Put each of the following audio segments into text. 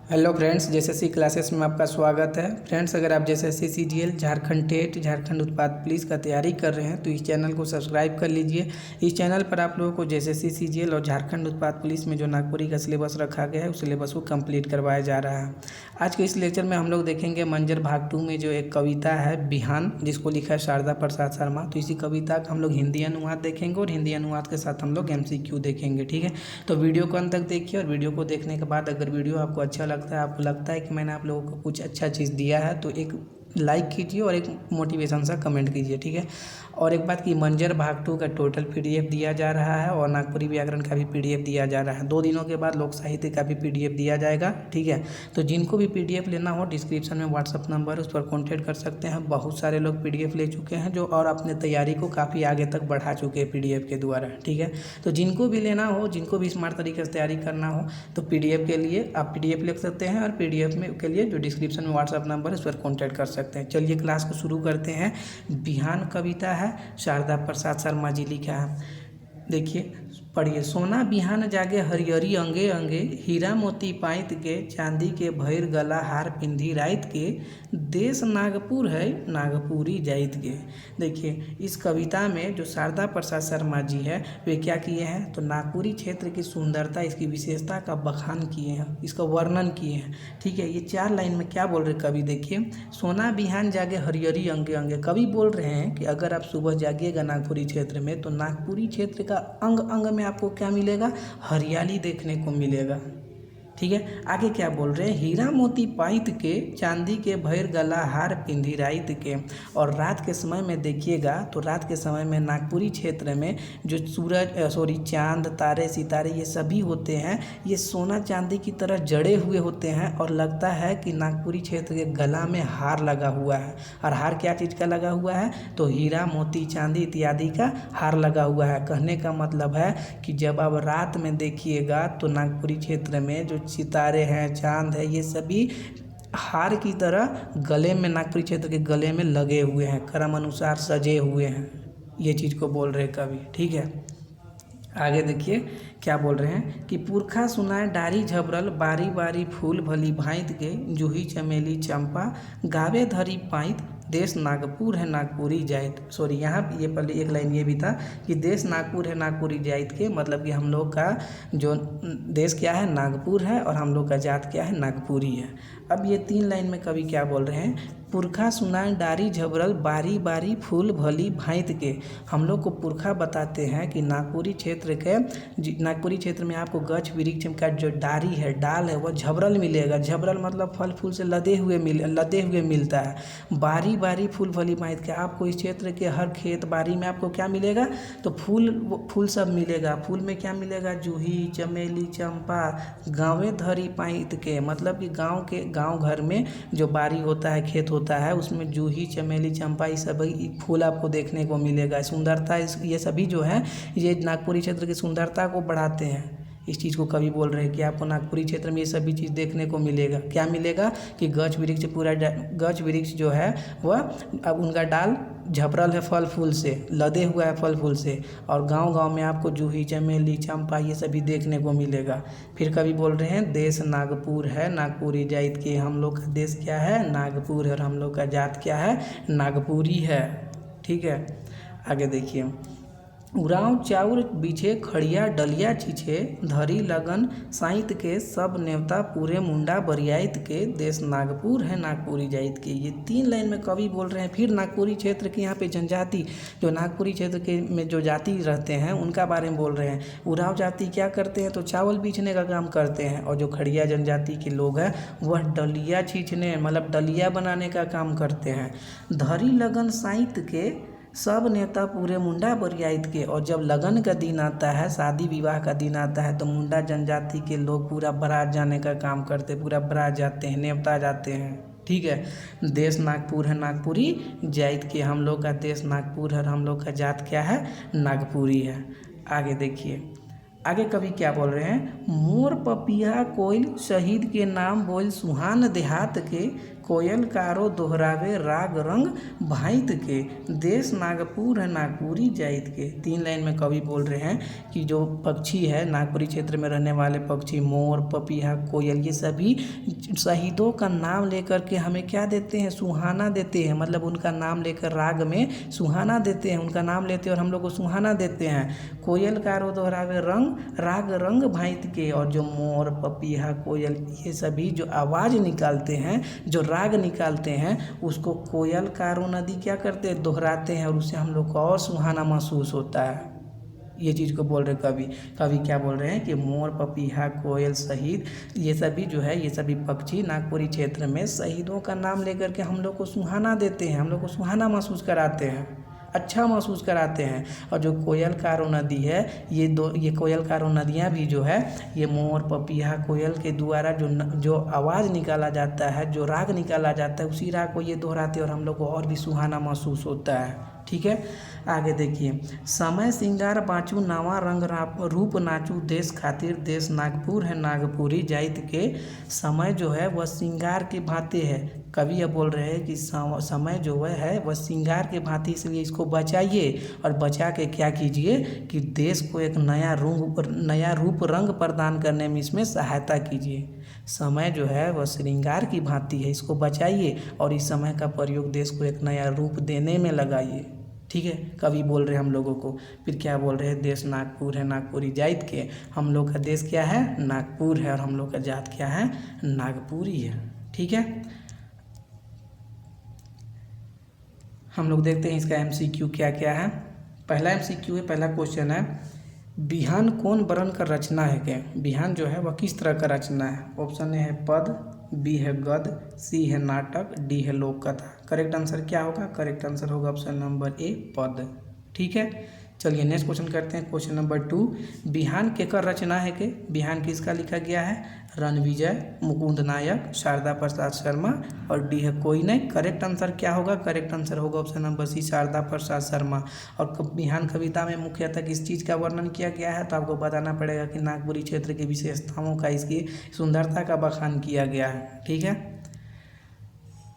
Hello friends, JSSC classes में आपका स्वागत है। फ्रेंड्स, अगर आप JSSC CGL, Jharkhand TET, Jharkhand उत्पाद पुलिस का तैयारी कर रहे हैं तो इस चैनल को सब्सक्राइब कर लीजिए। इस चैनल पर आप लोगों को जेएसएससी सीजीएल और झारखंड उत्पाद पुलिस में जो नागपुरी का सिलेबस रखा गया है उस सिलेबस को कंप्लीट करवाया जा रहा है। आज के इस लेक्चर में हम लोग देखेंगे मंजर भाग 2 में जो एक कविता है बिहान, जिसको लिखा है शारदा प्रसाद शर्मा। तो इसी कविता का हम लोग हिंदी अनुवाद देखेंगे और हिंदी अनुवाद के साथ हम लोग MCQ देखेंगे। ठीक है, तो वीडियो को अंत तक देखिए और वीडियो को देखने के बाद अगर वीडियो आपको अच्छा लगता है, आपको लगता है कि मैंने आप लोगों को कुछ अच्छा चीज़ दिया है, तो एक लाइक कीजिए और एक मोटिवेशन सा कमेंट कीजिए। ठीक है, और एक बात कि मंजर भाग 2 का टोटल PDF दिया जा रहा है और नागपुरी व्याकरण का भी PDF दिया जा रहा है। 2 दिनों के बाद लोक साहित्य का भी PDF दिया जाएगा। ठीक है, तो जिनको भी PDF लेना हो डिस्क्रिप्शन में व्हाट्सअप नंबर है, उस पर कॉन्टैक्ट कर सकते हैं। बहुत सारे लोग PDF ले चुके हैं जो और अपने तैयारी को काफ़ी आगे तक बढ़ा चुके हैं PDF के द्वारा। ठीक है, तो जिनको भी लेना हो, जिनको भी स्मार्ट तरीके से तैयारी करना हो तो PDF के लिए आप PDF ले सकते हैं और PDF में के लिए जो डिस्क्रिप्शन में व्हाट्सअप नंबर है उस पर कॉन्टैक्ट कर सकते हैं। चलिए क्लास को शुरू करते हैं। बिहान कविता है, शारदा प्रसाद शर्मा जी लिखा है। देखिए, पढ़िए। सोना बिहान जागे हरियरी अंगे अंगे, हीरा मोती पाइत के, चांदी के भैर गला हार पिंधी राइत के, देश नागपुर है नागपुरी जाइत के। देखिए, इस कविता में जो शारदा प्रसाद शर्मा जी है वे क्या किए हैं, तो नागपुरी क्षेत्र की सुंदरता, इसकी विशेषता का बखान किए हैं, इसका वर्णन किए हैं। ठीक है, ये 4 लाइन में क्या बोल रहे कवि, देखिए। सोना बिहान जागे हरियरी अंगे अंगे, कवि बोल रहे हैं कि अगर आप सुबह जागिएगा नागपुरी क्षेत्र में तो नागपुरी क्षेत्र का अंग अंग में आपको क्या मिलेगा, हरियाली देखने को मिलेगा। ठीक है, आगे क्या बोल रहे हैं, हीरा मोती पाइत के, चांदी के भैर गला हार पिंधी राइत के। और रात के समय में देखिएगा तो रात के समय में नागपुरी क्षेत्र में जो चांद, तारे, सितारे ये सभी होते हैं, ये सोना चांदी की तरह जड़े हुए होते हैं और लगता है कि नागपुरी क्षेत्र के गला में हार लगा हुआ है। और हार क्या चीज़ का लगा हुआ है, तो हीरा मोती चांदी इत्यादि का हार लगा हुआ है। कहने का मतलब है कि जब आप रात में देखिएगा तो नागपुरी क्षेत्र में जो सितारे हैं, चांद है, ये सभी हार की तरह गले में, नागपुरी क्षेत्र के गले में लगे हुए हैं, क्रम अनुसार सजे हुए हैं। ये चीज़ को बोल रहे कवि। ठीक है, आगे देखिए क्या बोल रहे हैं कि पुरखा सुनाए डारी झबरल, बारी बारी फूल भली भाइत के, जूही चमेली चंपा, गावे धरी पाइत, देश नागपुर है नागपुरी जाइत। सॉरी, यहाँ ये पहले एक लाइन ये भी था कि देश नागपुर है नागपुरी जाइत के, मतलब कि हम लोग का जो देश क्या है, नागपुर है, और हम लोग का जात क्या है, नागपुरी है। अब ये 3 लाइन में कवि क्या बोल रहे हैं, पुरखा सुनाए डारी झबरल, बारी बारी फूल भली भाइत के। हम लोग को पुरखा बताते हैं कि नागपुरी क्षेत्र में आपको गछ वृक्ष का जो डारी है, डाल है, वह झबरल मिलेगा। झबरल मतलब फल फूल से लदे हुए मिलता है। बारी बारी फूल भली भाइत के, आपको इस क्षेत्र के हर खेत बारी में आपको क्या मिलेगा, तो फूल सब मिलेगा। फूल में क्या मिलेगा, जूही चमेली चंपा, गाँवे धरी पाइत के, मतलब कि गाँव घर में जो बारी होता है, खेत होता है, उसमें जूही चमेली चंपा ये सभी फूल आपको देखने को मिलेगा। सुंदरता ये सभी जो है ये नागपुरी क्षेत्र की सुंदरता को बढ़ाते हैं। इस चीज़ को कवि बोल रहे हैं कि आपको नागपुरी क्षेत्र में ये सभी चीज़ देखने को मिलेगा। क्या मिलेगा कि गछ वृक्ष जो है वह अब उनका डाल झपरल है फल फूल से, लदे हुआ है फल फूल से, और गांव में आपको जूही चमेली चंपा ये सभी देखने को मिलेगा। फिर कवि बोल रहे हैं देश नागपुर है नागपुरी जाइत के, हम लोग का देश क्या है, नागपुर है, और हम लोग का जात क्या है, नागपुरी है। ठीक है, आगे देखिए। उराव चाउर बिछे खड़िया डलिया छीछे, धरी लगन साइत के, सब नेवता पूरे मुंडा बरियाइत के, देश नागपुर है नागपुरी जाइत के। ये 3 लाइन में कवि बोल रहे हैं। फिर नागपुरी क्षेत्र के यहाँ पे जनजाति, जो नागपुरी क्षेत्र के में जो जाति रहते हैं उनका बारे में बोल रहे हैं। उराव जाति क्या करते हैं, तो चावल बीछने का काम करते हैं, और जो खड़िया जनजाति के लोग हैं वह डलिया छींचने मतलब डलिया बनाने का काम करते हैं। धरी लगन साइत के, सब नेता पूरे मुंडा बरियाइत के। और जब लगन का दिन आता है, शादी विवाह का दिन आता है, तो मुंडा जनजाति के लोग पूरा बारात जाने का काम करते, पूरा बारात जाते हैं, नेवता जाते हैं। ठीक है, देश नागपुर है नागपुरी जाइत के, हम लोग का देश नागपुर है और हम लोग का जात क्या है, नागपुरी है। आगे देखिए, आगे कवि क्या बोल रहे हैं, मोर पपिया कोयल शहीद के नाम बोल, सुहान देहात के, कोयल कारो दोहरावे राग रंग भाइत के, देश नागपुर है नागपुरी जाइत के। 3 लाइन में कवि बोल रहे हैं कि जो पक्षी है नागपुरी क्षेत्र में रहने वाले पक्षी मोर, पपीहा, कोयल, ये सभी शहीदों का नाम लेकर के हमें क्या देते हैं, सुहाना देते हैं। मतलब उनका नाम लेकर राग में सुहाना देते हैं, उनका नाम लेते हैं और हम लोग को सुहाना देते हैं। कोयल कारो दोहरावे राग रंग भाइत के, और जो मोर, पपीहा, कोयल, ये सभी जो आवाज़ निकालते हैं, जो राग निकालते हैं, उसको कोयल कारो नदी क्या करते हैं, दोहराते हैं, और उससे हम लोग को और सुहाना महसूस होता है। ये चीज़ को बोल रहे कवि क्या बोल रहे हैं कि मोर, पपीहा, कोयल, शहीद, ये सभी जो है, ये सभी पक्षी नागपुरी क्षेत्र में शहीदों का नाम लेकर के हम लोग को सुहाना देते हैं, हम लोग को सुहाना महसूस कराते हैं, अच्छा महसूस कराते हैं। और जो कोयल कारो नदी है, ये कोयल कारो नदियाँ भी जो है, ये मोर, पपीहा, कोयल के द्वारा जो आवाज़ निकाला जाता है, जो राग निकाला जाता है, उसी राग को ये दोहराते हैं और हम लोग को और भी सुहाना महसूस होता है। ठीक है, आगे देखिए। समय सिंगार बाँचू नावा रंग रूप नाचू, देश खातिर देश नागपुर है नागपुरी जाइत के। समय जो है वह सिंगार के भांति है। कवि अब बोल रहे हैं कि समय जो है वह सिंगार के भांति, इसलिए इसको बचाइए और बचा के क्या कीजिए कि देश को एक नया रूप रंग प्रदान करने में इसमें सहायता कीजिए। समय जो है वह श्रृंगार की भांति है, इसको बचाइए और इस समय का प्रयोग देश को एक नया रूप देने में लगाइए। ठीक है, कवि बोल रहे हैं हम लोगों को। फिर क्या बोल रहे हैं, देश नागपुर है नागपुरी जाइत के। हम लोग का देश क्या है, नागपुर है, और हम लोग का जात क्या है, नागपुरी है। ठीक है, हम लोग देखते हैं इसका MCQ क्या क्या है। पहला MCQ है, पहला क्वेश्चन है, बिहान कौन वर्ण का रचना है क्या। बिहान जो है वह किस तरह का रचना है। ऑप्शन ए है पद, बी है गद, सी है नाटक, डी है लोक कथा। करेक्ट आंसर क्या होगा, करेक्ट आंसर होगा ऑप्शन नंबर ए पद। ठीक है, चलिए नेक्स्ट क्वेश्चन करते हैं। क्वेश्चन नंबर 2, बिहान केकर रचना है के। बिहान किसका लिखा गया है, रणविजय, मुकुंद नायक, शारदा प्रसाद शर्मा, और डी है कोई नहीं। करेक्ट आंसर क्या होगा, करेक्ट आंसर होगा ऑप्शन नंबर सी शारदा प्रसाद शर्मा। और बिहान कविता में मुख्यतः किस चीज़ का वर्णन किया गया है, तो आपको बताना पड़ेगा कि नागपुरी क्षेत्र की विशेषताओं का, इसकी सुंदरता का बखान किया गया है। ठीक है,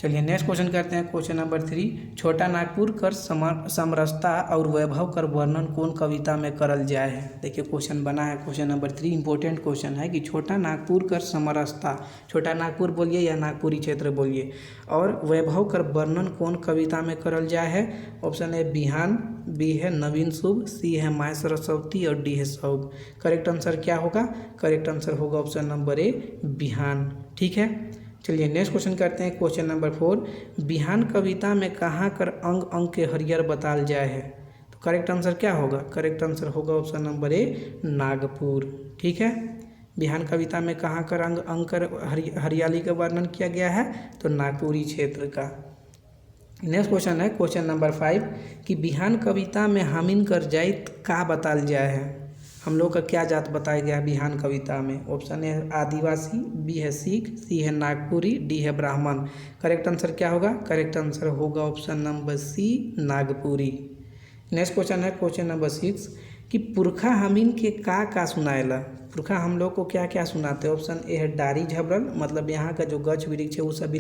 चलिए नेक्स्ट क्वेश्चन करते हैं। क्वेश्चन नंबर 3, छोटा नागपुर कर समरसता और वैभव कर वर्णन कौन कविता में करल जाए है। देखिए क्वेश्चन बना है, क्वेश्चन नंबर 3 इंपॉर्टेंट क्वेश्चन है कि छोटा नागपुर कर समरसता, छोटा नागपुर बोलिए या नागपुरी क्षेत्र बोलिए, और वैभव कर वर्णन कौन कविता में करल जाए है। ऑप्शन ए बिहान, बी है नवीन शुभ, सी है माय सरस्वती, और डी है सौग। करेक्ट आंसर क्या होगा, करेक्ट आंसर होगा ऑप्शन नंबर ए बिहान। ठीक है, चलिए नेक्स्ट क्वेश्चन करते हैं। क्वेश्चन नंबर 4, बिहान कविता में कहाँ कर अंग अंग के हरियर बताल जाए है। तो करेक्ट आंसर क्या होगा, करेक्ट आंसर होगा ऑप्शन नंबर ए नागपुर। ठीक है, बिहान कविता में कहाँ कर अंग अंग कर हरियाली का वर्णन किया गया है, तो नागपुरी क्षेत्र का। नेक्स्ट क्वेश्चन है क्वेश्चन नंबर 5 कि बिहान कविता में हामिन कर जाइत का बताल जाए है। हम लोग का क्या जात बताया गया है बिहान कविता में। ऑप्शन ए है आदिवासी, बी है सिख, सी है नागपुरी, डी है ब्राह्मण। करेक्ट आंसर क्या होगा, करेक्ट आंसर होगा option number C Nagpuri. Next question है क्वेश्चन नंबर 6 कि पुरखा हमीन के का सुनाएला। पुरखा हम लोग को क्या क्या सुनाते हैं। ऑप्शन ए है डारी झबरल, मतलब यहाँ का जो गछ वृक्ष है वो सभी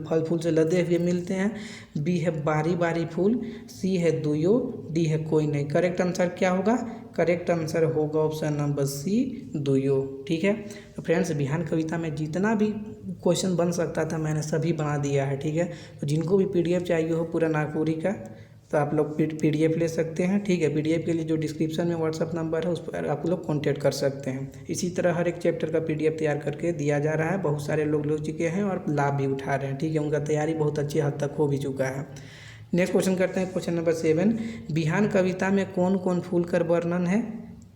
फल फूल से लदे हुए मिलते हैं। बी है बारी बारी फूल, सी है दुयो, डी है कोई नहीं। करेक्ट आंसर क्या होगा, करेक्ट आंसर होगा ऑप्शन नंबर सी दुयो। ठीक है, तो फ्रेंड्स बिहान कविता में जितना भी क्वेश्चन बन सकता था मैंने सभी बना दिया है। ठीक है, तो जिनको भी PDF चाहिए हो पूरा नागपुरी का, तो आप लोग PDF ले सकते हैं। ठीक है, PDF के लिए जो डिस्क्रिप्शन में WhatsApp नंबर है उस पर आप लोग कॉन्टैक्ट कर सकते हैं। इसी तरह हर एक चैप्टर का PDF तैयार करके दिया जा रहा है। बहुत सारे लोग ले चुके हैं और लाभ भी उठा रहे हैं। ठीक है, उनका तैयारी बहुत अच्छी हद तक हो भी चुका है। नेक्स्ट क्वेश्चन करते हैं क्वेश्चन नंबर 7, बिहान कविता में कौन कौन फूल कर वर्णन है।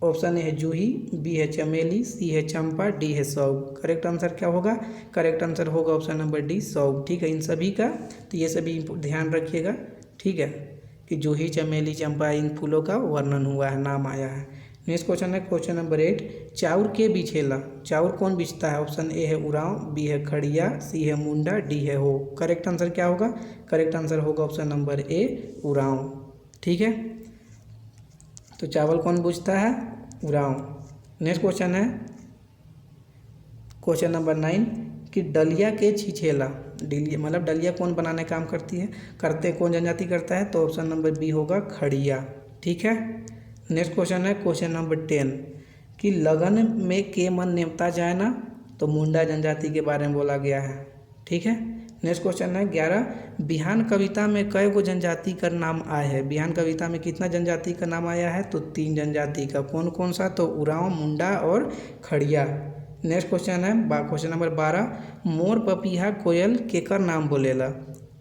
ऑप्शन ए है जूही, बी है चमेली, सी है चंपा, डी है सौग। करेक्ट आंसर क्या होगा, करेक्ट आंसर होगा ऑप्शन नंबर डी सौग। ठीक है, इन सभी का तो ये सभी ध्यान रखिएगा। ठीक है, कि जूही, चमेली, चंपा, इन फूलों का वर्णन हुआ है, नाम आया है। नेक्स्ट क्वेश्चन है क्वेश्चन नंबर 8, चाउर के बिछेला। चाउर कौन बिछता है। ऑप्शन ए है उरांव, बी है खड़िया, सी है मुंडा, डी है हो। करेक्ट आंसर क्या होगा, करेक्ट आंसर होगा ऑप्शन नंबर ए उरांव। ठीक है, तो चावल कौन बुझता है, उरांव। नेक्स्ट क्वेश्चन है क्वेश्चन नंबर 9, कि डलिया के छिछेला, डलिया मतलब डलिया कौन बनाने का काम करते कौन जनजाति करता है, तो ऑप्शन नंबर बी होगा खड़िया। ठीक है। नेक्स्ट क्वेश्चन है क्वेश्चन नंबर 10 कि लगन में के मन नेमता जाए ना, तो मुंडा जनजाति के बारे में बोला गया है। ठीक है। नेक्स्ट क्वेश्चन है 11 बिहान कविता में कई गो जनजाति का नाम आया है। बिहान कविता में कितना जनजाति का नाम आया है, तो 3 जनजाति का। कौन कौन सा, तो उरांव, मुंडा और खड़िया। नेक्स्ट क्वेश्चन है क्वेश्चन नंबर 12 मोर पपीहा कोयल केकर नाम बोलेला।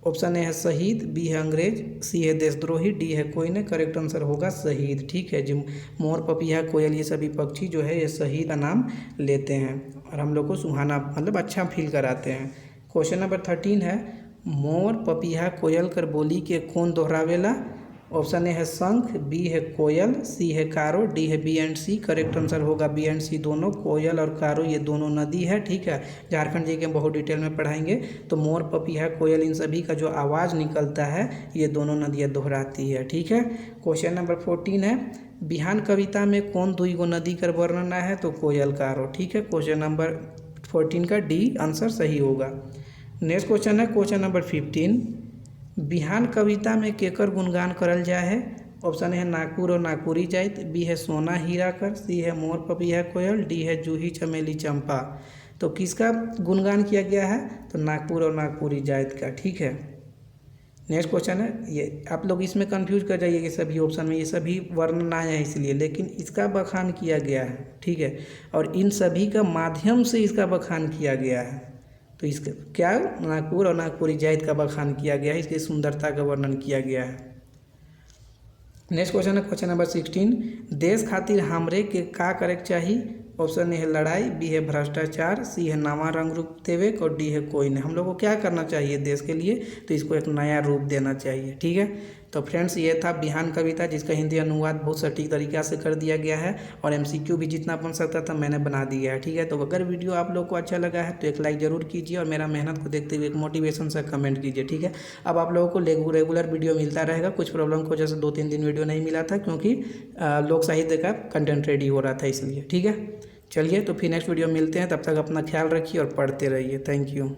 ऑप्शन ए है शहीद, बी है अंग्रेज, सी है देशद्रोही, डी है कोई नहीं। करेक्ट आंसर होगा शहीद। ठीक है। जो मोर पपीहा कोयल ये सभी पक्षी जो है ये शहीद का नाम लेते हैं और हम लोग को सुहाना मतलब अच्छा फील कराते हैं। क्वेश्चन नंबर 13 है मोर पपीहा कोयल कर बोली के कौन दोहरावेला। ऑप्शन ए है शंख, बी है कोयल, सी है कारो, डी है B and C. Correct answer होगा बी एंड सी दोनों। कोयल और कारो ये दोनों नदी है। ठीक है। झारखंड जी के हम बहुत डिटेल में पढ़ाएंगे। तो मोर पपीहा कोयल इन सभी का जो आवाज़ निकलता है ये दोनों नदियाँ दोहराती है। ठीक है। क्वेश्चन नंबर 14 है बिहान कविता में कौन दुई गो नदी कर वर्णन है, तो कोयल कारो। ठीक है। क्वेश्चन नंबर 14 का डी आंसर सही होगा। नेक्स्ट क्वेश्चन है क्वेश्चन नंबर 15 बिहान कविता में केकर गुणगान करल जाए है। ऑप्शन है नागपुर और नागपुरी जाइत, बी है सोना हीरा कर, सी है मोर पपीहा कोयल, डी है जूही चमेली चंपा। तो किसका गुणगान किया गया है, तो नागपुर और नागपुरी जाइत का। ठीक है। नेक्स्ट क्वेश्चन है ये आप लोग इसमें कंफ्यूज कर जाइए कि सभी ऑप्शन में ये सभी वर्णन आया है इसलिए, लेकिन इसका बखान किया गया है। ठीक है। और इन सभी का माध्यम से इसका बखान किया गया है। तो इसका क्या नागपुर और नागपुरी जाइत का बखान किया गया है, इसकी सुंदरता का वर्णन किया गया है। नेक्स्ट क्वेश्चन है क्वेश्चन नंबर 16 देश खातिर हमरे के का करे चाहिए। ऑप्शन ए है लड़ाई, बी है भ्रष्टाचार, सी है नवा रंग रूप देवे और डी है कोई नहीं। हम लोग को क्या करना चाहिए देश के लिए, तो इसको एक नया रूप देना चाहिए। ठीक है। तो फ्रेंड्स ये था बिहान कविता जिसका हिंदी अनुवाद बहुत सटीक तरीक़ा से कर दिया गया है और MCQ भी जितना बन सकता था मैंने बना दिया है। ठीक है। तो अगर वीडियो आप लोग को अच्छा लगा है तो एक लाइक ज़रूर कीजिए और मेरा मेहनत को देखते हुए एक मोटिवेशन से कमेंट कीजिए। ठीक है। अब आप लोगों को रेगुलर वीडियो मिलता रहेगा। कुछ प्रॉब्लम की वजह से 2-3 दिन वीडियो नहीं मिला था क्योंकि लोक साहित्य का कंटेंट रेडी हो रहा था इसलिए। ठीक है। चलिए तो फिर नेक्स्ट वीडियो मिलते हैं, तब तक अपना ख्याल रखिए और पढ़ते रहिए। Thank you.